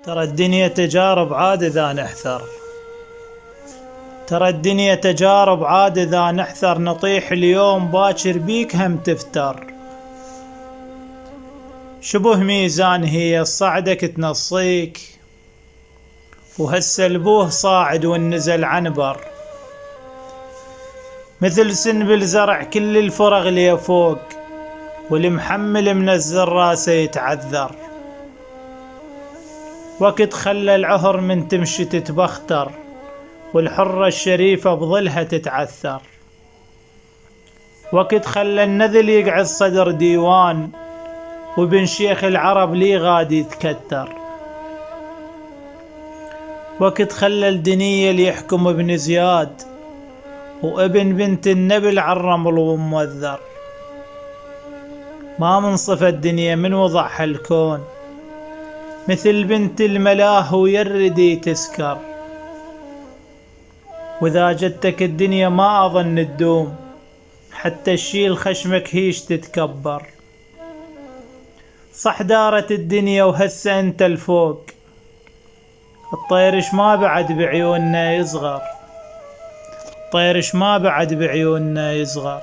ترى الدنيا تجارب عاد إذا نحثر. ترى الدنيا تجارب عاد إذا نحثر، نطيح اليوم باكر بيك هم تفتر. شبه ميزان هي صعدك تنصيك، وهسه البوه صاعد والنزل عنبر. مثل سنبل زرع كل الفرغ لي فوق، والمحمل منزل راسه يتعذر. وقت خلى العهر من تمشي تتبختر، والحرة الشريفة بظلها تتعثر. وقت خلى النذل يقعد صدر ديوان، وبن شيخ العرب لي غادي يتكتر. وقت خلى الدنية اللي يحكم ابن زياد، وابن بنت النبل عالرمل وموذر. ما منصف الدنيا من وضعها الكون، مثل بنت الملاه ويردي تسكر. واذا جتك الدنيا ما اظن تدوم، حتى الشيل خشمك هيش تتكبر. صح دارت الدنيا وهسه انت الفوق، الطيرش ما بعد بعيوننا يصغر. الطيرش ما بعد بعيوننا يصغر.